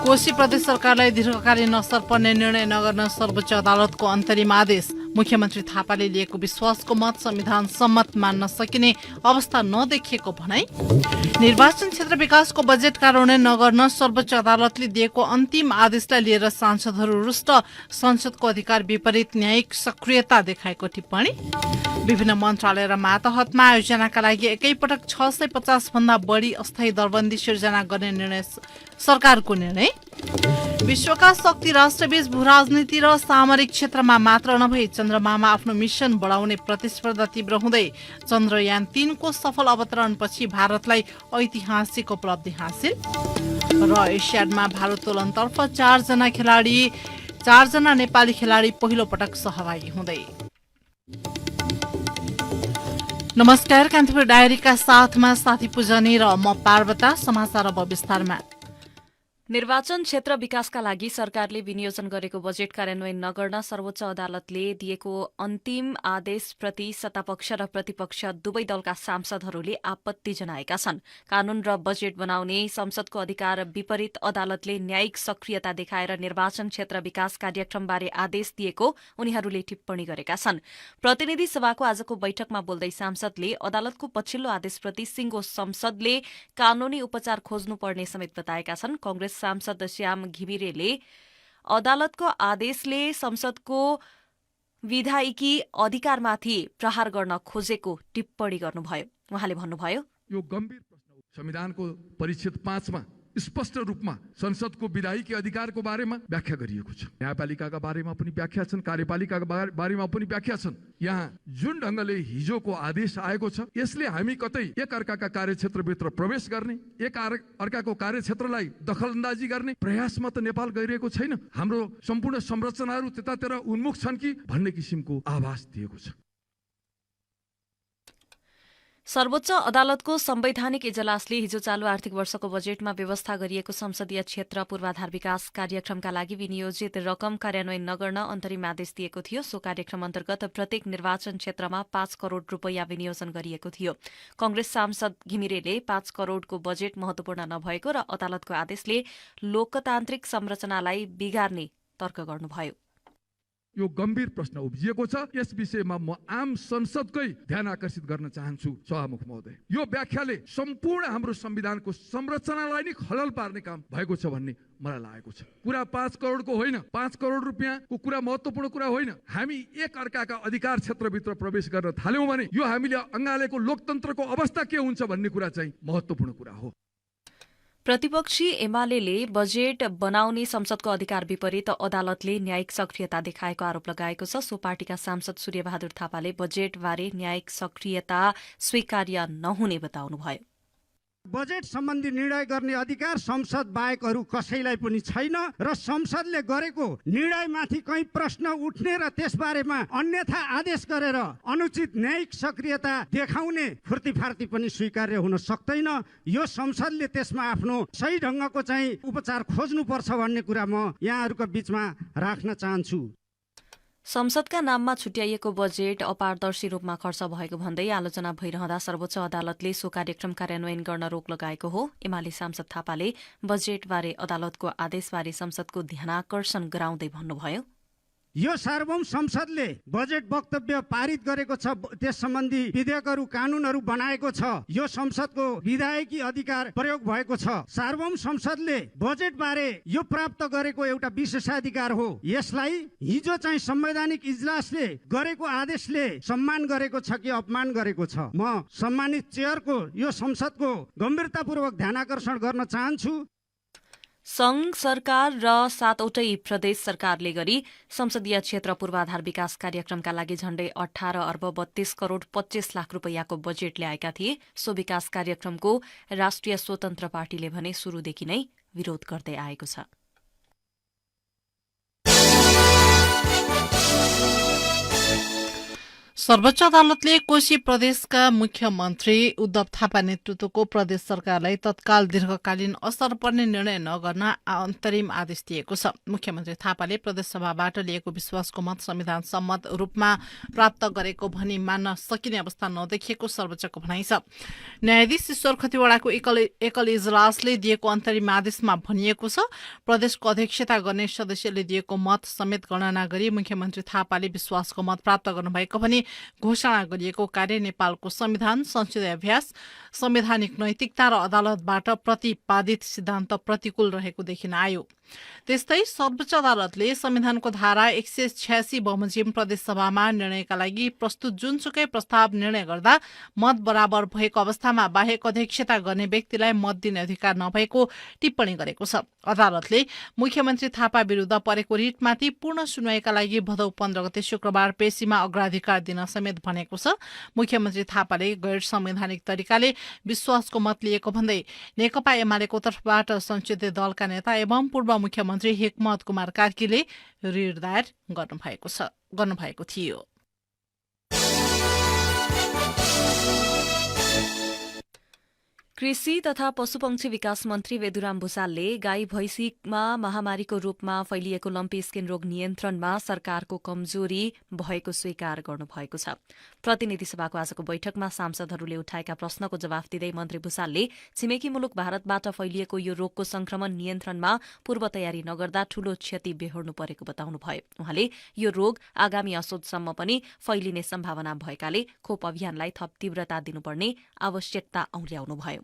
कोशी प्रदेश सरकारलाई दीर्घकालीन असर पर्ने निर्णय नगर्न सर्वोच्च अदालतको अन्तरिम आदेश। मुख्यमन्त्री थापाले लिएको विश्वासको मत संविधान सम्मत मान्न सकिने अवस्था नदेखिएको भनाई। निर्वाचन क्षेत्र विकासको बजेट कार्यान्वयन नगर्न सर्वोच्च अदालतले दिएको अन्तिम आदेशलाई लिएर सांसदहरू रुष्ट। संसदको अधिकार विपरीत न्यायिक सक्रियता देखाएको टिप्पणी। विभिन्न मन्त्रालय र मातहतमा आयोजनाका लागि एकैपटक 650 भन्दा बढी अस्थायी दरबन्दी सिर्जना गर्ने निर्णय सरकारको निर्णय। विश्वका शक्ति राष्ट्रबीच भूराजनीति र सामरिक क्षेत्रमा मात्र नभई चन्द्रमामा आफ्नो मिसन बढाउने प्रतिस्पर्धा तीव्र हुँदै चन्द्रयान 3 को सफल अवतरणपछि भारतलाई ऐतिहासिक उपलब्धि हासिल। र एसियाडमा भारोत्तोलनतर्फ 4 जना नेपाली खेलाडी पहिलो पटक सहभागी हुँदै। नमस्कार, कान्तिपुर डायरीका साथमा साथी पूजनी र म पार्वता। समाचार अब विस्तारमा। निर्वाचन क्षेत्र विकासका लागि सरकारले विनियोजन गरेको बजेट कार्यान्वयन नगर्न सर्वोच्च अदालतले दिएको अन्तिम आदेशप्रति सत्तापक्ष र प्रतिपक्ष दुवै दलका सांसदहरूले आपत्ति जनाएका छन्। कानून र बजेट बनाउने संसदको अधिकार विपरीत अदालतले न्यायिक सक्रियता देखाएर निर्वाचन क्षेत्र विकास कार्यक्रमबारे आदेश दिएको उनीहरूले टिप्पणी गरेका छन्। प्रतिनिधि सभाको आजको बैठकमा बोल्दै सांसदले अदालतको पछिल्लो आदेशप्रति सिंगो संसदले कानूनी उपचार खोज्नुपर्ने समेत बताएका छन्। कांग्रेस सांसद श्याम घिमिरेले अदालतको आदेशले संसदको विधायिकी अधिकारमाथि प्रहार गर्न खोजेको टिप्पणी गर्नुभयो। उहाँले भन्नुभयो, यो गम्भीर प्रश्न हो। संविधानको परिच्छेद 5 मा स्पष्ट रूपमा संसदको विधायिकी अधिकारको बारेमा व्याख्या गरिएको छ। न्यायपालिकाका बारेमा पनि व्याख्या छन्, कार्यपालिकाका बारेमा पनि व्याख्या छन्। यहाँ जुन ढंगले हिजोको आदेश आएको छ, यसले हामी कतै एक अर्काका कार्यक्षेत्रभित्र प्रवेश गर्ने, एक अर्काको कार्यक्षेत्रलाई दखलअन्दाजी गर्ने प्रयासमा त नेपाल गइरहेको छैन। हाम्रो सम्पूर्ण संरचनाहरू त्यतातिर उन्मुख छन् कि भन्ने किसिमको आभास दिएको छ। सर्वोच्च अदालतको संवैधानिक इजलासले हिजो चालू आर्थिक वर्षको बजेटमा व्यवस्था गरिएको संसदीय क्षेत्र पूर्वाधार विकास कार्यक्रमका लागि विनियोजित रकम कार्यान्वयन नगर्न अन्तरिम आदेश दिएको थियो। सो कार्यक्रम अन्तर्गत प्रत्येक निर्वाचन क्षेत्रमा 5 करोड़ रूपियाँ विनियोजन गरिएको थियो। कांग्रेस सांसद घिमिरेले 5 करोड़को बजेट महत्वपूर्ण नभएको र अदालतको आदेशले लोकतान्त्रिक संरचनालाई बिगार्ने तर्क गर्नुभयो। यो गम्भीर प्रश्न उब्जिएको छ। यस विषयमा म आम संसदकै ध्यान आकर्षित गर्न चाहन्छु सभामुख महोदय। यो व्याख्याले सम्पूर्ण हाम्रो संविधानको संरचनालाई नै खलल पार्ने काम भएको छ भन्ने मलाई लागेको छ। कुरा 5 करोड़को होइन, 5 करोड़ रुपियाँको कुरा महत्त्वपूर्ण कुरा होइन। हामी एक अर्काका अधिकार क्षेत्रभित्र प्रवेश गर्न थाल्यौं भने यो हामीले अँगालेको लोकतन्त्रको अवस्था के हुन्छ भन्ने कुरा चाहिँ महत्त्वपूर्ण कुरा हो। प्रतिपक्षी एमाले बजेट बनाउने संसदको अधिकार विपरीत अदालतले न्यायिक सक्रियता देखाएको आरोप लगाएको छ। सो पार्टीका सांसद सूर्यबहादुर थापाले बजेटबारे न्यायिक सक्रियता स्वीकार्य नहुने बताउनुभयो। बजेट सम्बन्धी निर्णय गर्ने अधिकार संसद बाहेक अरू कसैलाई पनि छैन र संसदले गरेको निर्णयमाथि कहीँ प्रश्न उठ्ने र त्यसबारेमा अन्यथा आदेश गरेर अनुचित न्यायिक सक्रियता देखाउने फुर्तीफार्ती पनि स्वीकार्य हुन सक्दैन। यो संसदले त्यसमा आफ्नो सही ढङ्गको चाहिँ उपचार खोज्नुपर्छ भन्ने कुरा म यहाँहरूका बीचमा राख्न चाहन्छु। संसदका नाममा छुट्याइएको बजेट अपारदर्शी रूपमा खर्च भएको भन्दै आलोचना भइरहँदा सर्वोच्च अदालतले सो कार्यक्रम कार्यान्वयन गर्न रोक लगाएको हो। एमाले सांसद थापाले बजेटबारे अदालतको आदेशबारे संसदको ध्यानाकर्षण गराउँदै भन्नुभयो, यो सार्वभौम संसदले बजेट वक्तव्य पारित गरेको छ, त्यस सम्बन्धी विधेयकहरू कानूनहरू बनाएको छ। यो संसदको विधायिकी अधिकार प्रयोग भएको छ। सार्वभौम संसदले बजेट बारे यो प्राप्त गरेको एउटा विशेषाधिकार हो। यसलाई हिजो चाहिँ संवैधानिक इजलासले गरेको आदेशले सम्मान गरेको छ कि अपमान गरेको छ। म सम्मानित चेयरको यो संसदको गम्भीरतापूर्वक ध्यानाकर्षण गर्न चाहन्छु। संघ सरकार र 7वटै प्रदेश सरकारले गरी संसदीय क्षेत्र पूर्वाधार विकास कार्यक्रमका लागि झण्डै 18 अर्ब 32 करोड़ 25 लाख रूपियाँको बजेट ल्याएका थिए। सो विकास कार्यक्रमको राष्ट्रिय स्वतन्त्र पार्टीले भने शुरूदेखि नै विरोध गर्दै आएको छ। सर्वोच्च अदालतले कोशी प्रदेशका मुख्यमन्त्री उद्धव थापा नेतृत्वको प्रदेश सरकारलाई तत्काल दीर्घकालीन असर पर्ने निर्णय नगर्न अन्तरिम आदेश दिएको छ। मुख्यमन्त्री थापाले प्रदेशसभाबाट लिएको विश्वासको मत संविधान सम्मत रूपमा प्राप्त गरेको भनी मान्न सकिने अवस्था नदेखिएको सर्वोच्चको भनाइ छ। न्यायाधीश ईश्वर खतिवड़ाको एकल इजलासले दिएको अन्तरिम आदेशमा भनिएको छ, प्रदेशको अध्यक्षता गर्ने सदस्यले दिएको मत समेत गणना गरी मुख्यमन्त्री थापाले विश्वासको मत प्राप्त गर्नुभएको भनी घोषणा गरिएको कार्य नेपालको संविधान, संसदीय अभ्यास, संवैधानिक नैतिकता र अदालतबाट प्रतिपादित सिद्धान्त प्रतिकूल रहेको देखिन आयो। त्यस्तै सर्वोच्च अदालतले संविधानको धारा 186 बमोजिम प्रदेशसभामा निर्णयका लागि प्रस्तुत जुनसुकै प्रस्ताव निर्णय गर्दा मत बराबर भएको अवस्थामा बाहेक अध्यक्षता गर्ने व्यक्तिलाई मत दिने अधिकार नभएको टिप्पणी गरेको छ। अदालतले मुख्यमन्त्री थापा विरूद्ध परेको रिटमाथि पूर्ण सुनवाईका लागि भदौ 15 गते शुक्रबार पेशीमा अग्राधिकार दिन समेत भनेको छ। मुख्यमन्त्री थापाले गैर संवैधानिक तरिकाले विश्वासको मत लिएको भन्दै नेकपा एमालेको तर्फबाट संसदीय दलका नेता एवं पूर्व मुख्यमन्त्री हिक्मत कुमार कार्कीले रिट दायर गर्नुभएको थियो। कृषि तथा पशुपक्षी विकास मन्त्री वेदुराम भुसालले गाई भैँसीमा महामारीको रूपमा फैलिएको लम्पी स्किन रोग नियन्त्रणमा सरकारको कमजोरी भएको स्वीकार गर्नुभएको छ। प्रतिनिधि सभाको आजको बैठकमा सांसदहरूले उठाएका प्रश्नको जवाफ दिँदै मन्त्री भुसालले छिमेकी मुलुक भारतबाट फैलिएको यो रोगको संक्रमण नियन्त्रणमा पूर्व तयारी नगर्दा ठूलो क्षति बेहोर्नु परेको बताउनुभयो। उहाँले यो रोग आगामी असोजसम्म पनि फैलिने सम्भावना भएकाले खोप अभियानलाई थप तीव्रता दिनुपर्ने आवश्यकता औल्याउनुभयो।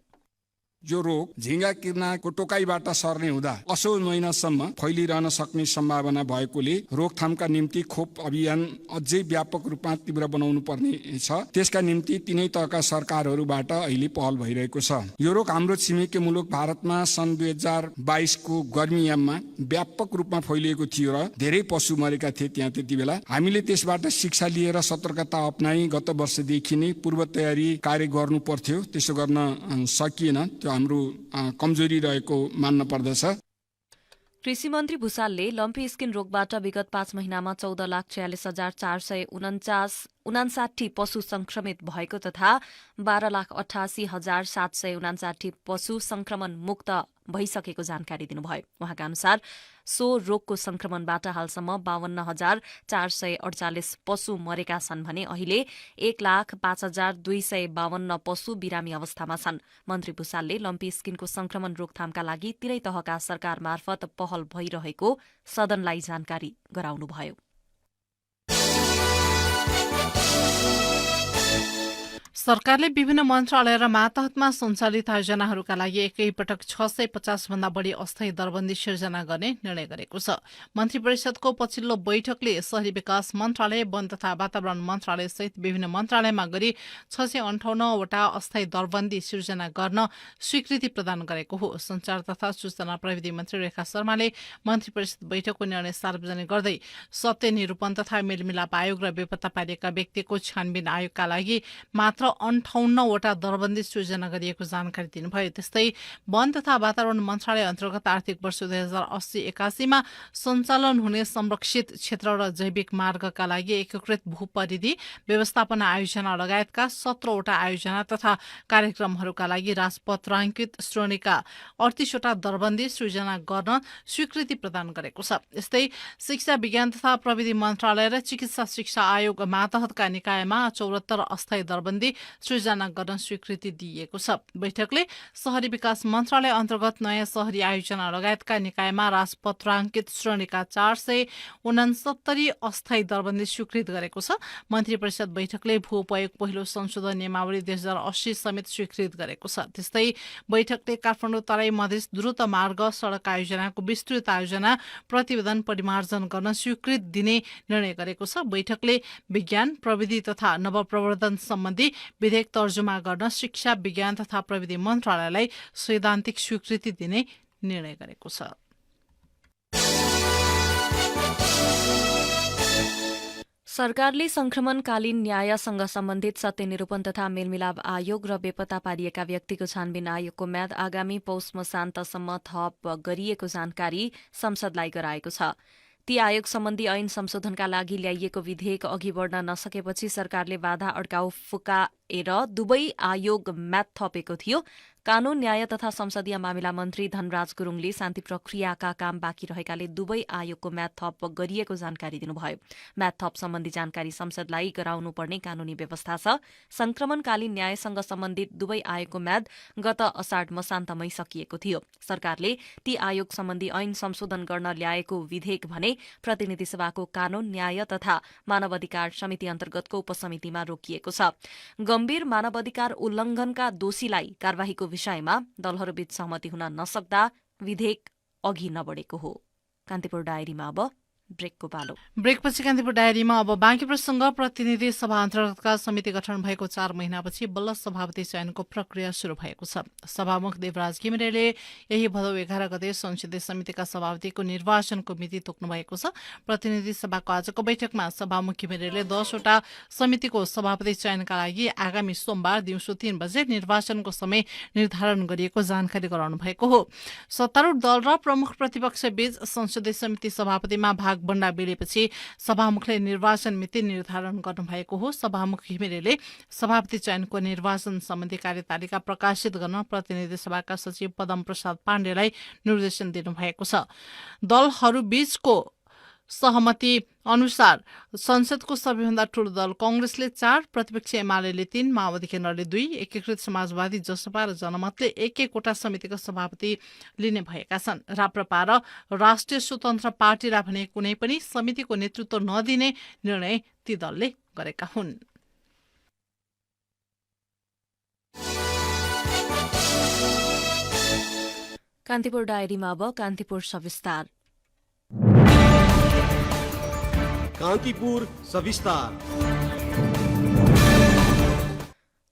यो रोग झिंगा किर्नाको टोकाइबाट सर्ने हुँदा असोज महिनासम्म फैलिरहन सक्ने सम्भावना भएकोले रोकथामका निम्ति खोप अभियान अझै व्यापक रूपमा तीव्र बनाउनु पर्ने छ। त्यसका निम्ति तीनै तहका सरकारहरूबाट अहिले पहल भइरहेको छ। यो रोग हाम्रो छिमेकी मुलुक भारतमा सन् 2022 को गर्मीयाममा व्यापक रूपमा फैलिएको थियो र धेरै पशु मरेका थिए त्यहाँ त्यति बेला। हामीले त्यसबाट शिक्षा लिएर सतर्कता अपनाई गत वर्षदेखि नै पूर्व तयारी कार्य गर्नु पर्थ्यो। त्यसो गर्न सकिएन। हाम्रो कमजोरी रहेको मान्न पर्दछ। कृषि मन्त्री भुसालले लम्पी स्किन रोगबाट विगत 5 महिनामा 14,46,459 पशु संक्रमित भएको तथा 12,88,759 पशु संक्रमण मुक्त भइसकेको जानकारी दिनुभयो। उहाँका अनुसार सो रोगको संक्रमणबाट हालसम्म 52,448 पशु मरेका छन् भने अहिले 1,05,252 पशु बिरामी अवस्थामा छन्। मन्त्री भुसालले लम्पी स्किनको संक्रमण रोकथामका लागि तीनै तहका सरकार मार्फत पहल भइरहेको सदनलाई जानकारी गराउनुभयो। सरकारले विभिन्न मन्त्रालय र मातहतमा सञ्चालित आयोजनाहरूका लागि एकैपटक 650 भन्दा बढी अस्थायी दरबन्दी सिर्जना गर्ने निर्णय गरेको छ। मन्त्री परिषदको पछिल्लो बैठकले शहरी विकास मन्त्रालय, वन तथा वातावरण मन्त्रालय सहित विभिन्न मन्त्रालयमा गरी 658 वटा अस्थायी दरबन्दी सिर्जना गर्न स्वीकृति प्रदान गरेको हो। संचार तथा सूचना प्रविधि मन्त्री रेखा शर्माले मन्त्री परिषद बैठकको निर्णय सार्वजनिक गर्दै सत्य निरूपण तथा मेलमिलाप आयोग र बेपत्ता पारिएका व्यक्तिको छानबिन आयोगका लागि मात्र 58 वटा दरबन्दी सृजना गरिएको जानकारी दिनुभयो। त्यस्तै वन तथा वातावरण मन्त्रालय अन्तर्गत आर्थिक वर्ष 2080-81 मा सञ्चालन हुने संरक्षित क्षेत्र र जैविक मार्गका लागि एकीकृत भूपरिधि व्यवस्थापन आयोजना लगायतका 17 वटा आयोजना तथा कार्यक्रमहरूका लागि राजपत्राङ्कित श्रेणीका 38 वटा दरबन्दी सृजना गर्न स्वीकृति प्रदान गरेको छ। यस्तै शिक्षा विज्ञान तथा प्रविधि मन्त्रालय र चिकित्सा शिक्षा आयोग मातहतका निकायमा 74 अस्थायी दरबन्दी सृजना गर्न स्वीकृति दिइएको छ। बैठकले शहरी विकास मन्त्रालय अन्तर्गत नयाँ शहरी आयोजना लगायतका निकायमा राजपत्राङ्कित श्रेणीका 469 अस्थायी दरबन्दी स्वीकृत गरेको छ। मन्त्री परिषद बैठकले भू उपयोग पहिलो संशोधन नियमावली 2080 समेत स्वीकृत गरेको छ। त्यस्तै बैठकले काठमाडौँ तराई मधेस द्रुत मार्ग सड़क आयोजनाको विस्तृत आयोजना प्रतिवेदन परिमार्जन गर्न स्वीकृत दिने निर्णय गरेको छ। बैठकले विज्ञान प्रविधि तथा नवप्रवर्धन सम्बन्धी विधेयक तर्जुमा गर्न शिक्षा विज्ञान तथा प्रविधि मन्त्रालयलाई सैद्धान्तिक स्वीकृति दिने निर्णय गरेको छ। सरकारले संक्रमणकालीन न्यायसँग सम्बन्धित सत्य निरूपण तथा मेलमिलाप आयोग र बेपत्ता पारिएका व्यक्तिको छानबिन आयोगको म्याद आगामी पौष मसान्तसम्म थप गरिएको जानकारी संसदलाई गराएको छ। ती आयोग सम्बन्धी ऐन संशोधनका लागि ल्याइएको विधेयक अघि बढ्न नसकेपछि सरकारले बाधा अड्काउ फुकाएर दुवै आयोग म्याद थपेको थियो। कानून न्याय तथा संसदीय मामिला मन्त्री धनराज गुरूङले शान्ति प्रक्रियाका काम बाँकी रहेकाले दुवै आयोगको म्याद थप गरिएको जानकारी दिनुभयो। म्याद थप सम्बन्धी जानकारी संसदलाई गराउनुपर्ने कानूनी व्यवस्था छ। संक्रमणकालीन न्यायसँग सम्बन्धित दुवै आयोगको म्याद गत असाढ मसान्तमै सकिएको थियो। सरकारले ती आयोग सम्बन्धी ऐन संशोधन गर्न ल्याएको विधेयक भने प्रतिनिधि सभाको कानून न्याय तथा मानवाधिकार समिति अन्तर्गतको उपसमितिमा रोकिएको छ। गम्भीर मानवाधिकार उल्लंघनका दोषीलाई कार्यवाहीको विषयमा दलहरूबीच सहमति हुन नसक्दा विधेयक अघि नबढेको हो। कान्तिपुर डायरीमा अब ब्रेकको पालो। ब्रेकपछि कान्तिपुर डायरीमा अब बाँकी प्रसंग। प्रतिनिधि सभा अन्तर्गतका समिति गठन भएको 4 महिनापछि बल्ल सभापति चयनको प्रक्रिया शुरू भएको छ। सभामुख देवराज घिमिरेले यही भदौ 11 गते संसदीय समितिका सभापतिको निर्वाचनको मिति तोक्नु भएको छ। प्रतिनिधि सभाको आजको बैठकमा सभामुख घिमिरेले 10 वटा समितिको सभापति चयनका लागि आगामी सोमबार दिउँसो 3 बजे निर्वाचनको समय निर्धारण गरिएको जानकारी गराउनु भएको हो। सत्तारूढ दल र प्रमुख प्रतिपक्ष बीच संसदीय समिति सभापतिमा भाग बन्डा बेलेपछि सभामुखले निर्वाचन मिति निर्धारण गर्नुभएको हो। सभामुख घिमिरेले सभापति चयनको निर्वाचन सम्बन्धी कार्यतालिका प्रकाशित गर्न प्रतिनिधि सभाका सचिव पदम प्रसाद पाण्डेलाई निर्देशन दिनुभएको छ। दलहरूबीचको सहमति अनुसार संसदको सबैभन्दा ठूलो दल कांग्रेसले 4, प्रतिपक्ष एमाले 3, माओवादी केन्द्रले 2, एकीकृत समाजवादी जसपा र जनमतले 1-1 समितिको सभापति लिने भएका छन्। राप्रपा र राष्ट्रिय स्वतन्त्र पार्टीलाई भने कुनै पनि समितिको नेतृत्व नदिने निर्णय ती दलले गरेका हुन्। कान्तिपुर डायरीमा अब कान्तिपुर सविस्तार। कान्तिपुर सविस्तार।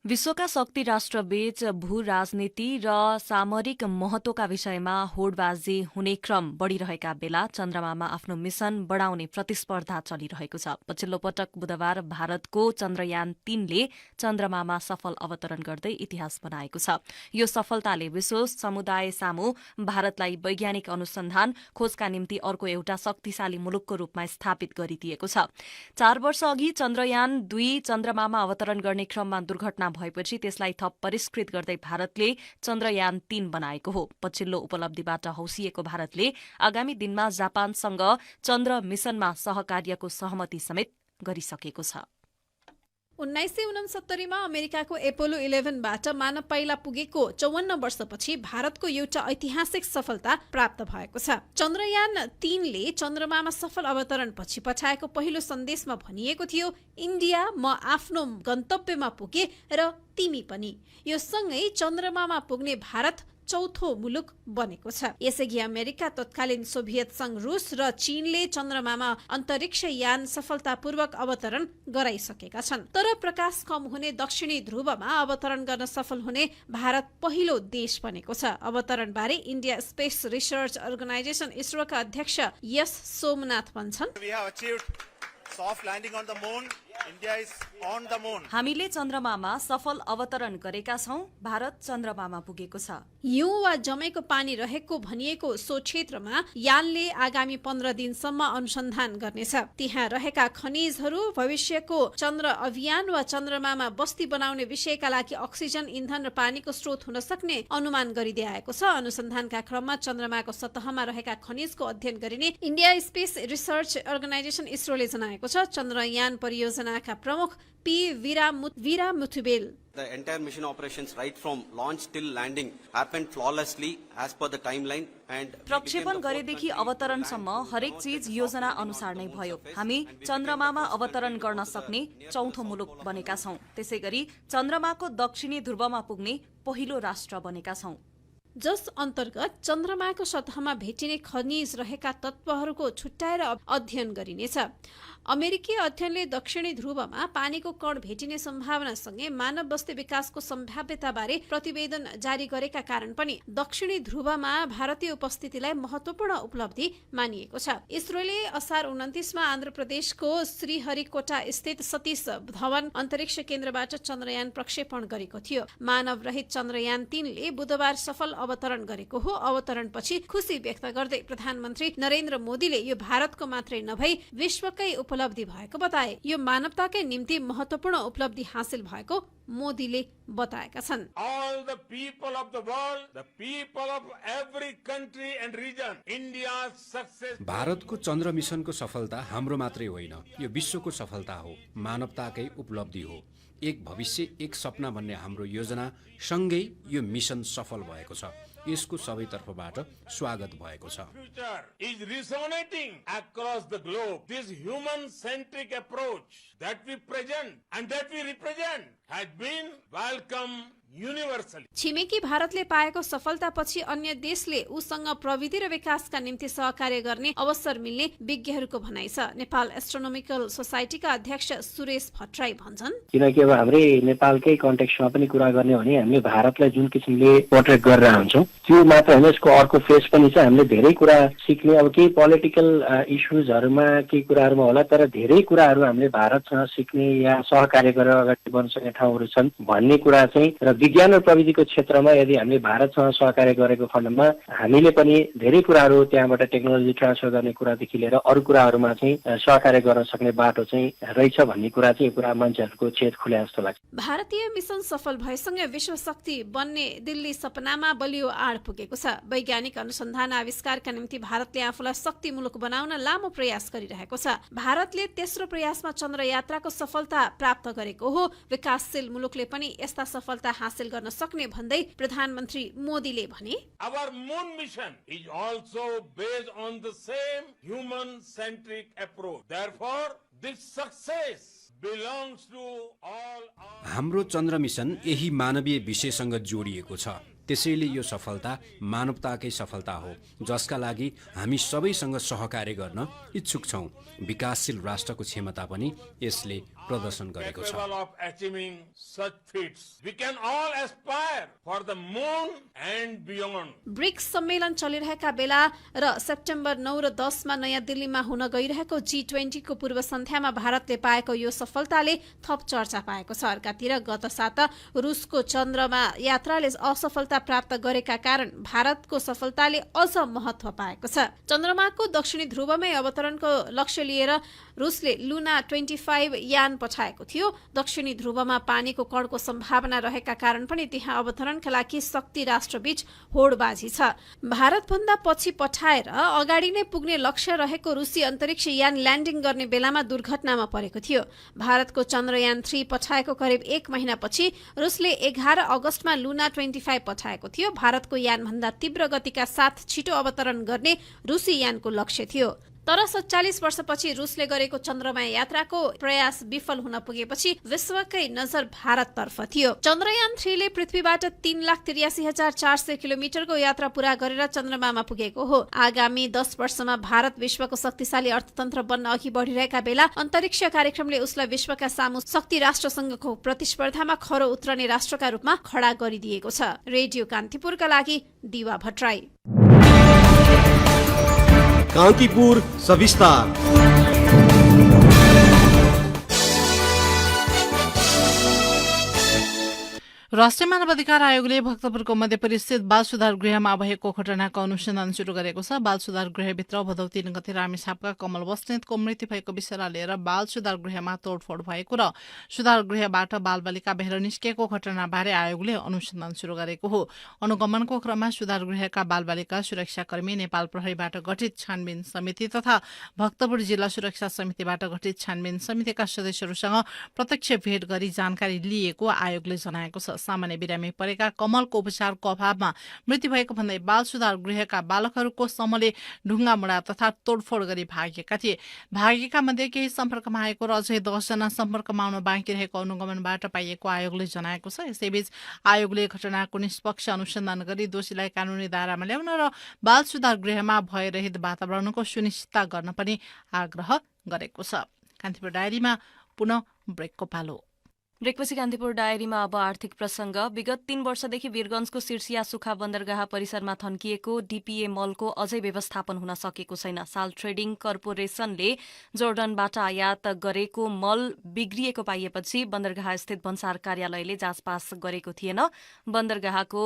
विश्वका शक्ति राष्ट्रबीच भू राजनीति र सामरिक महत्वका विषयमा होडबाजी हुने क्रम बढ़िरहेका बेला चन्द्रमामा आफ्नो मिशन बढ़ाउने प्रतिस्पर्धा चलिरहेको छ। पछिल्लो पटक बुधबार भारतको चन्द्रयान 3ले चन्द्रमामा सफल अवतरण गर्दै इतिहास बनाएको छ। यो सफलताले विश्व समुदाय सामु भारतलाई वैज्ञानिक अनुसन्धान खोजका निम्ति अर्को एउटा शक्तिशाली मुलुकको रूपमा स्थापित गरिदिएको छ। 4 वर्ष अघि चन्द्रयान 2 चन्द्रमामा अवतरण गर्ने क्रममा दुर्घटना भएपछि त्यसलाई थप परिष्कृत गर्दै भारतले चन्द्रयान 3 बनाएको हो। पछिल्लो उपलब्धिबाट हौसिएको भारतले आगामी दिनमा जापानसँग चन्द्र मिशनमा सहकार्यको सहमति समेत गरिसकेको छ। 1969 मा अमेरिकाको एपोलो 11बाट मानव पाइला पुगेको 54 वर्षपछि भारतको एउटा ऐतिहासिक सफलता प्राप्त भएको छ। चन्द्रयान 3ले चन्द्रमामा सफल अवतरण पछि पठाएको पहिलो सन्देशमा भनिएको थियो, इन्डिया म आफ्नो गन्तव्यमा पुगे र तिमी पनि। यो सँगै चन्द्रमामा पुग्ने भारत चौथो मुलुक बनेको छ। यसअघि अमेरिका, तत्कालीन सोभियत संघ, रुस र चीनले चन्द्रमामा अन्तरिक्ष यान सफलतापूर्वक अवतरण गराइसकेका छन्। तर प्रकाश कम हुने दक्षिणी ध्रुवमा अवतरण गर्न सफल हुने भारत पहिलो देश बनेको छ। अवतरण बारे इन्डिया स्पेस रिसर्च अर्गनाइजेसन इसरोका अध्यक्ष यस सोमनाथ भन्छन्, हामीले चन्द्रमामा सफल अवतरण गरेका छौं। भारत चन्द्रमामा पुगेको छ। हिउँ वा जमेको पानी रहेको भनिएको सो क्षेत्रमा यानले आगामी 15 दिनसम्म अनुसन्धान गर्नेछ। त्यहाँ रहेका खनिजहरू भविष्यको चन्द्र अभियान वा चन्द्रमामा बस्ती बनाउने विषयका लागि अक्सिजन, इन्धन र पानीको स्रोत हुन सक्ने अनुमान गरिदिएको छ। अनुसन्धानका क्रममा चन्द्रमाको सतहमा रहेका खनिजको अध्ययन गरिने इन्डिया स्पेस रिसर्च अर्गनाइजेसन इसरोले जनाएको छ। चन्द्रयान परियोजनाका प्रमुख P Veera Muthuvel, The entire mission operations right from launch till landing happened flawlessly as per the timeline and प्रक्षेपण गरेदेखि अवतरणसम्म हरेक चीज योजना अनुसार नै भयो। हामी चन्द्रमामा अवतरण गर्न सक्ने चौथो मुलुक बनेका छौं। त्यसैगरी चन्द्रमाको दक्षिणी ध्रुवमा पुग्ने पहिलो राष्ट्र बनेका छौं। जस अन्तर्गत चन्द्रमाको सतहमा भेटिने खनिज रहेका तत्त्वहरूको छुट्याएर अध्ययन गरिनेछ। अमेरिकी अध्ययनले दक्षिणी ध्रुवमा पानीको कण भेटिने सम्भावनासँगै मानव बस्ती विकासको सम्भाव्यताबारे प्रतिवेदन जारी गरेका कारण पनि दक्षिणी ध्रुवमा भारतीय उपस्थितिलाई महत्वपूर्ण उपलब्धि मानिएको छ। इसरोले असार 29 मा आन्ध्र प्रदेशको श्रीहरिकोटा स्थित सतीश धवन अन्तरिक्ष केन्द्रबाट चन्द्रयान प्रक्षेपण गरेको थियो। मानव रहित चन्द्रयान 3 ले बुधबार सफल अवतरण गरेको हो। अवतरणपछि खुशी व्यक्त गर्दै प्रधानमन्त्री नरेन्द्र मोदीले यो भारतको मात्रै नभई विश्वकै उपलब्धि भएको बताए। यो मानवताकै निम्ति महत्वपूर्ण उपलब्धि हासिल भएको मोदीले बताएका छन्। All the people of the world, the people of every country and region, India's success. भारतको चन्द्र मिशनको सफलता हाम्रो मात्रै होइन, यो विश्वको सफलता हो, मानवताकै उपलब्धि हो। एक भविष्य एक सपना भन्ने हाम्रो योजना सँगै यो मिशन सफल भएको छ। यसको सबैतर्फबाट स्वागत भएको छ। Future is resonating across the globe. This human-centric approach that we present and that we represent has been welcomed universally. छिमेकी भारतले पाएको सफलतापछि अन्य देशले उसँग प्रविधि र विकासका निम्ति सहकार्य गर्ने अवसर मिल्ने विज्ञहरूको भनाइ छ। नेपाल एस्ट्रोनोमिकल सोसाइटीका अध्यक्ष सुरेश भट्टराई भन्छन्, किनकि अब हाम्रै नेपालकै कन्टेक्स्टमा पनि कुरा गर्ने हो भने हामीले भारतलाई जुन किसिमले पोर्ट्रेट गरेर हुन्छौँ त्यो मात्र होइन, यसको अर्को फेस पनि छ। हामीले धेरै कुरा सिक्ने, अब केही पोलिटिकल इस्युजहरूमा केही कुराहरूमा होला, तर धेरै कुराहरू हामीले भारतसँग सिक्ने या सहकार्य गरेर अगाडि बढ्न सक्ने ठाउँहरू छन् भन्ने कुरा चाहिँ। र विज्ञान र प्रविधिको क्षेत्रमा यदि हामीले भारतसँग सहकार्य गरेको खण्डमा हामीले पनि धेरै कुराहरू त्यहाँबाट टेक्नोलोजी ट्रान्सफर गर्ने कुरादेखि लिएर अरू कुराहरूमा चाहिँ सहकार्य गर्न सक्ने बाटो चाहिँ रहेछ भन्ने कुरा चाहिँ यो कुरा मान्छेहरूको चेत खुले जस्तो लाग्छ। भारतीय मिशन सफल भएसँगै विश्व शक्ति बन्ने दिल्ली सपनामा बलियो आड पुगेको छ। वैज्ञानिक अनुसन्धान आविष्कारका निम्ति भारतले आफूलाई शक्ति मुलुक बनाउन लामो प्रयास गरिरहेको छ। भारतले तेस्रो प्रयासमा चन्द्र यात्राको सफलता प्राप्त गरेको हो। विकासशील मुलुकले पनि यस्ता सफलता हासिल गर्न सक्ने भन्दै प्रधानमन्त्री मोदीले भने, Our moon mission is also based on the same human-centric approach. Therefore, this success belongs to all our... हाम्रो चन्द्र मिशन यही मानवीय विषयसँग जोडिएको छ। त्यसैले यो सफलता मानवताकै सफलता हो, जसका लागि हामी सबैसँग सहकार्य गर्न इच्छुक छौँ। विकासशील राष्ट्रको क्षमता पनि यसले प्रदर्शन गरेको छ। Capable of achieving such feats. We can all aspire for the moon and beyond. BRICS सम्मेलन चलिरहेका बेला र सेप्टेम्बर 9 र 10 मा नयाँ दिल्लीमा हुन गइरहेको G20 को पूर्व सन्ध्यामा भारतले पाएको यो सफलताले थप चर्चा पाएको छ। अर्कातिर गत साता रुसको चन्द्रमा यात्राले असफलता प्राप्त गरेका कारण भारतको सफलताले अझ महत्व पाएको छ। चन्द्रमाको दक्षिणी ध्रुवमै अवतरणको लक्ष्य लिएर रुसले लुना 25 यान पठाएको थियो। दक्षिणी ध्रुवमा पानीको कणको सम्भावना रहेका कारण पनि त्यहाँ अवतरणका लागि शक्ति राष्ट्रबीच होडबाजी छ। भारतभन्दा पछि पठाएर अगाडि नै पुग्ने लक्ष्य रहेको रुसी अन्तरिक्ष यान ल्यान्डिङ गर्ने बेलामा दुर्घटनामा परेको थियो। भारतको चन्द्रयान 3 पठाएको करिब 1 महिनापछि रुसले 11 अगस्तमा लुना 25 पठाएको थियो। भारतको यानभन्दा तीव्र गतिका साथ छिटो अवतरण गर्ने रुसी यानको लक्ष्य थियो। तर 47 वर्षपछि रुसले गरेको चन्द्रमा यात्राको प्रयास विफल हुन पुगेपछि विश्वकै नजर भारततर्फ थियो। चन्द्रयान 3 ले पृथ्वीबाट 3,83,400 किलोमिटरको यात्रा पूरा गरेर चन्द्रमामा पुगेको हो। आगामी 10 वर्षमा भारत विश्वको शक्तिशाली अर्थतन्त्र बन्न अघि बढिरहेका बेला अन्तरिक्ष कार्यक्रमले उसलाई विश्वका सामु शक्ति राष्ट्रसँगको प्रतिस्पर्धामा खरो उत्रने राष्ट्रका रूपमा खडा गरिदिएको छ। रेडियो कान्तिपुरका लागि दिवा भट्टराई। कान्तिपुर सविस्तार। राष्ट्रिय मानवाधिकार आयोगले भक्तपुरको मध्यपुर स्थित बाल सुधार गृहमा भएको घटनाको अनुसन्धान शुरू गरेको छ। बाल सुधार गृहभित्र भदौ 3 गते रामेछापका कमल बस्नेतको मृत्यु भएको विषयलाई लिएर बाल सुधार गृहमा तोडफोड भएको र सुधार गृहबाट बालबालिका बाहिर निस्केको घटनाबारे आयोगले अनुसन्धान शुरू गरेको हो। अनुगमनको क्रममा सुधार गृहका बालबालिका सुरक्षाकर्मी, नेपाल प्रहरीबाट गठित छानबिन समिति तथा भक्तपुर जिल्ला सुरक्षा समितिबाट गठित छानबिन समितिका सदस्यहरूसँग प्रत्यक्ष भेट गरी जानकारी लिएको आयोगले जनाएको छ। सामान्य बिरामी परेका कमलको उपचारको अभावमा मृत्यु भएको भन्दै बाल सुधार गृहका बालकहरूको समूहले ढुङ्गा मुढा तथा तोडफोड गरी भागेका थिए। भागेका मध्ये केही सम्पर्कमा आएको र अझै 10 जना सम्पर्कमा आउन बाँकी रहेको अनुगमनबाट पाइएको आयोगले जनाएको छ। यसैबीच आयोगले घटनाको निष्पक्ष अनुसन्धान गरी दोषीलाई कानूनी दायरामा ल्याउन र बाल सुधार गृहमा भयरहित वातावरणको सुनिश्चितता गर्न पनि आग्रह गरेको छ। कान्तिपुर डायरीमा पुनः ब्रेकको पालो। ब्रेकपछि कान्तिपुर डायरीमा अब आर्थिक प्रसंग। विगत 3 वर्षदेखि वीरगंजको सिर्सिया सुखा बन्दरगाह परिसरमा थन्किएको डीपीए मलको अझै व्यवस्थापन हुन सकेको छैन। साल ट्रेडिङ कर्पोरेसनले जोर्डनबाट आयात गरेको मल बिग्रिएको पाइएपछि बन्दरगाह स्थित भन्सार कार्यालयले जाँचपास गरेको थिएन। बन्दरगाहको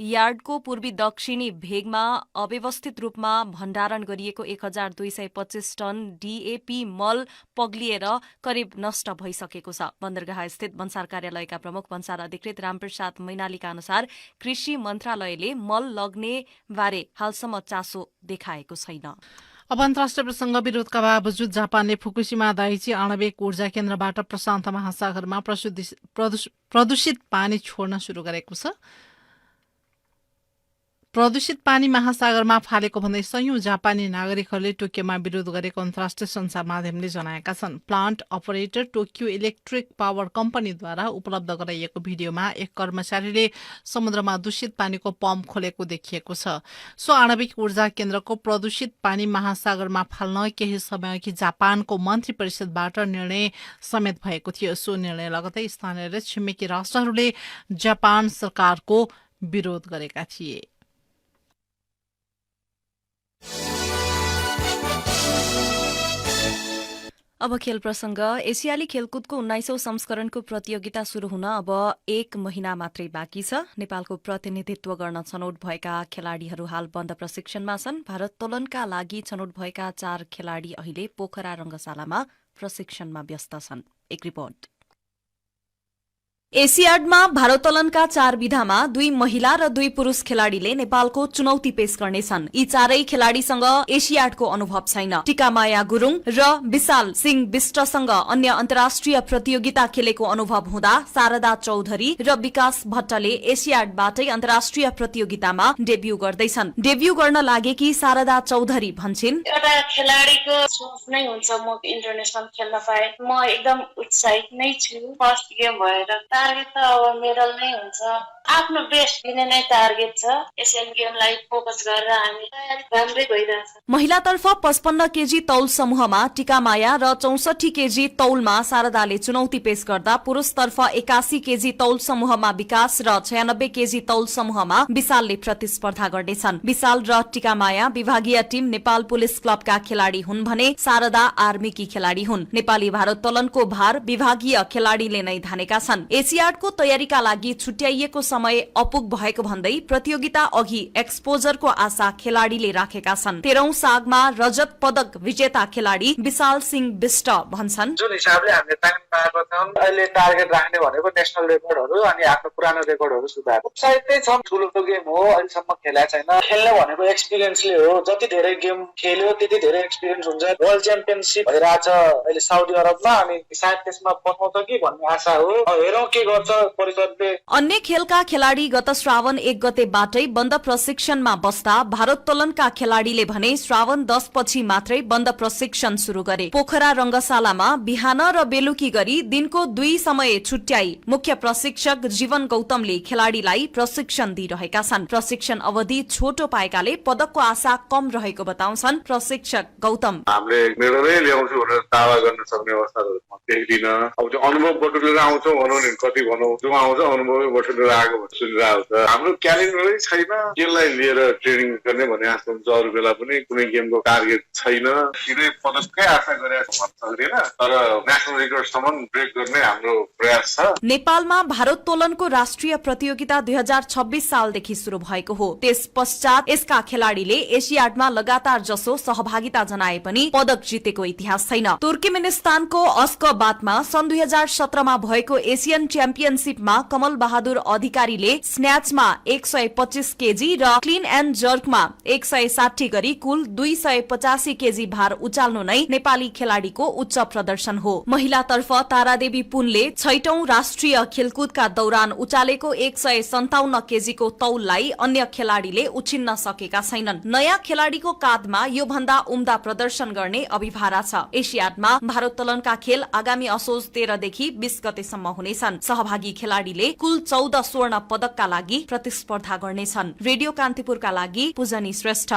यार्डको पूर्वी दक्षिणी भेगमा अव्यवस्थित रूपमा भण्डारण गरिएको 1225 टन डीएपी मल पग्लिएर करिब नष्ट भइसकेको छ। बन्दरगाह स्थित भन्सार कार्यालयका प्रमुख भन्सार अधिकृत रामप्रसाद मैनालीका अनुसार कृषि मन्त्रालयले मल लग्ने बारे हालसम्म चासो देखाएको छैन। अब अन्तर्राष्ट्रिय प्रसंग। विरोधका बावजुद जापानले फुकुशिमा दाइची आणविक ऊर्जा केन्द्रबाट प्रशान्त महासागरमा प्रदूषित पानी छोड्न शुरू गरेको छ। प्रदूषित पानी महासागरमा फालेको भन्दै सयौं जापानी नागरिकहरूले टोकियोमा विरोध गरेको अन्तर्राष्ट्रिय सञ्चार माध्यमले जनाएका छन्। Plant operator Tokyo Electric Power कम्पनीद्वारा उपलब्ध गराइएको भिडियोमा एक कर्मचारीले समुद्रमा दूषित पानीको पम्प खोलेको देखिएको छ। सो आणविक ऊर्जा केन्द्रको प्रदूषित पानी महासागरमा फाल्न केही समयअघि जापानको मन्त्री परिषदबाट निर्णय समेत भएको थियो। सो निर्णय लगतै स्थानीय र छिमेकी राष्ट्रहरूले जापान सरकारको विरोध गरेका थिए। अब खेल प्रसंग। एसियाली खेलकुदको 19औं संस्करणको प्रतियोगिता शुरू हुन अब 1 महिना मात्रै बाँकी छ। नेपालको प्रतिनिधित्व गर्न छनौट भएका खेलाड़ीहरू हाल बन्द प्रशिक्षणमा छन्। भारोत्तोलनका लागि छनौट भएका 4 खेलाड़ी अहिले पोखरा रंगशालामा प्रशिक्षणमा व्यस्त छन्। एक रिपोर्ट। एसियाडमा भारोत्तोलनका 4 विधामा 2 महिला र 2 पुरूष खेलाड़ीले नेपालको चुनौती पेश गर्नेछन्। यी 4 खेलाड़ीसँग एसियाडको अनुभव छैन। टिकामाया गुरुङ र विशाल सिंह विष्टसँग अन्य अन्तर्राष्ट्रिय प्रतियोगिता खेलेको अनुभव हुँदा शारदा चौधरी र विकास भट्टले एसियाडबाटै अन्तर्राष्ट्रिय प्रतियोगितामा डेब्यू गर्दैछन्। डेब्यू गर्न लागेकी शारदा चौधरी भन्छिन्, एउटा खेलाडीको सोच नै हुन्छ म इन्टरनेशनल खेल्न पाए। म एकदम उत्साहित नै छु। फर्स्ट गेम भएर टार्गेट त अब मेडल नै हुन्छ। आफ्नो बेस्ट दिने नै टार्गेट छ। एसियन गेमलाई फोकस गरेर हामी तयारी राम्रै भइरहेछ। महिलातर्फ 55 केजी तौल समूहमा टिकामाया र 64 केजी तौलमा शारदाले चुनौती पेश गर्दा पुरुषतर्फ 81 केजी तौल समूहमा विकास र 96 केजी तौल समूहमा विशालले प्रतिस्पर्धा गर्नेछन्। विशाल र टिकामाया विभागीय टिम नेपाल पुलिस क्लबका खेलाड़ी हुन् भने शारदा आर्मीकी खेलाड़ी हुन्। नेपाली भारोत्तोलनको भार विभागीय खेलाड़ीले नै धानेका छन्। एसियाडको तयारीका लागि छुट्याइएको समय अपुग भएको भन्दै प्रतियोगिता अघि एक्सपोजरको आशा खेलाड़ीले राखेका छन्। 13औं सागमा रजत पदक विजेता खेलाड़ी विशाल सिंह विष्ट भन्छन्, जुन हिसाबले हामीले तालिम पाएको छौं अहिले टार्गेट राख्ने भनेको नेशनल रेकर्डहरू अनि आफ्नो पुरानो रेकर्डहरू सुधार। सायदै छ ठुलो गेम हो, अहिलेसम्म खेलेको छैन। खेल्ने भनेको एक्सपिरियन्सले हो। जति धेरै गेम खेल्यो त्यति धेरै एक्सपिरियन्स हुन्छ। वर्ल्ड च्याम्पियनशिप भइरहेछ अहिले साउदी अरबमा, अनि सायद त्यसमा पठाउँछ कि भन्ने आशा हो। हेरौं के गर्छ परिषदले। अन्य खेलका खेलाड़ी गत श्रावण 1 गतेबाटै बन्द प्रशिक्षणमा बस्दा भारोत्तोलनका खेलाड़ीले भने श्रावण 10 पछि मात्रै बन्द प्रशिक्षण शुरू गरे। पोखरा रंगशालामा बिहान र बेलुकी गरी दिनको 2 समय छुट्याई मुख्य प्रशिक्षक जीवन गौतमले खेलाड़ीलाई प्रशिक्षण दिइरहेका छन्। प्रशिक्षण अवधि छोटो पाएकाले पदकको आशा कम रहेको बताउँछन् प्रशिक्षक गौतम। हामीले मेडलै ल्याउँछु भनेर दावा गर्न सक्ने अवस्थाहरू देख्दिन। अब त्यो अनुभव बटुलेर आउँछौँ भनौँ नि, कति भनौँ जो आउँछ अनुभवै बटुलेर आएको सुनिरहेको छ। हाम्रो क्यालेन्डरै छैन केलाई लिएर ट्रेनिङ गर्ने भन्ने आशा हुन्छ। अरू बेला पनि कुनै गेमको टार्गेट छैन। सिधै पदककै आशा गरेर भन्न सक्दैन, तर नेसनल रेकर्डसम्म ब्रेक गर्ने हाम्रो प्रयास छ। नेपालमा भारोत्तोलनको राष्ट्रिय प्रतियोगिता 2026 सालदेखि शुरू भएको हो। त्यस पश्चात यसका खेलाड़ीले एसियाडमा लगातार जसो सहभागिता जनाए पनि पदक जितेको इतिहास छैन। तुर्कमेनिस्तानको अस्कबादमा सन् 2017 मा भएको एसियन च्याम्पियनशिपमा कमल बहादुर अधिकारीले स्न्याचमा 125 केजी र क्लिन एन्ड जर्कमा 160 गरी कुल 285 केजी भार उचाल्नु नै नेपाली खेलाड़ीको उच्च प्रदर्शन हो। महिलातर्फ तारादेवी पुनले 6औं राष्ट्रिय खेलकुदका दौरान उचालेको 157 केजीको तौललाई अन्य खेलाड़ीले उछिन्न सकेका छैनन्। नयाँ खेलाड़ीको काँधमा यो भन्दा उम्दा प्रदर्शन गर्ने अभिभारा छ। एसियाडमा भारोत्तोलनका खेल आगामी असोज 13 देखि 20 गतेसम्म हुनेछन्। सहभागी खेलाड़ीले कुल 14 स्वर्ण पदकका लागि प्रतिस्पर्धा गर्नेछन्। रेडियो कान्तिपुरका लागि पूजनी श्रेष्ठ।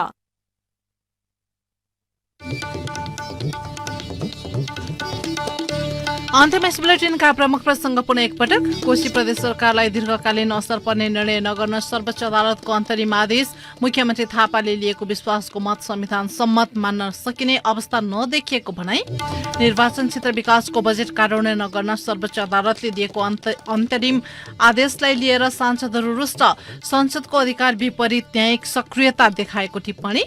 अन्त्यमा यस बुलेटिनका प्रमुख प्रसङ्ग पुनः एकपटक। कोशी प्रदेश सरकारलाई दीर्घकालीन असर पर्ने निर्णय नगर्न सर्वोच्च अदालतको अन्तरिम आदेश। मुख्यमन्त्री थापाले लिएको विश्वासको मत संविधान सम्मत मान्न सकिने अवस्था नदेखिएको भनाई। निर्वाचन क्षेत्र विकासको बजेट कार्यान्वयन नगर्न सर्वोच्च अदालतले दिएको अन्तरिम आदेशलाई लिएर सांसदहरू रुष्ट। संसदको अधिकार विपरीत न्यायिक सक्रियता देखाएको टिप्पणी।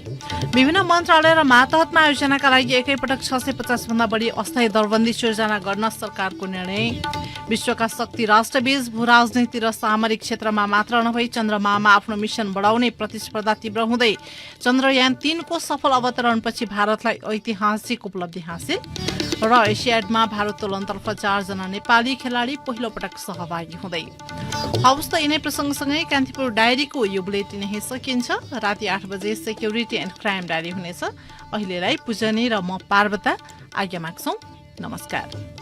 विभिन्न मन्त्रालय र मातहतमा आयोजनाका लागि एकैपटक 650 भन्दा बढी अस्थायी दरबन्दी सिर्जना गर्न सरकारको निर्णय। विश्वका शक्ति राष्ट्रबीच भू राजनीति र सामरिक क्षेत्रमा मात्र नभई चन्द्रमामा आफ्नो मिसन बढाउने प्रतिस्पर्धा तीव्र हुँदै चन्द्रयान 3 को सफल अवतरणपछि भारतलाई ऐतिहासिक उपलब्धि हासिल। र एसियाडमा भारोत्तोलनतर्फ 4 जना नेपाली खेलाडी पहिलो पटक सहभागी हुँदै। हवस् त यिनै प्रसङ्गसँगै कान्तिपुर डायरीको यो बुलेटिन यही सकिन्छ। राति 8 बजे सेक्युरिटी एन्ड क्राइम डायरी हुनेछ। अहिलेलाई पूजनी र म पार्वता आज्ञा माग्छौं। नमस्कार।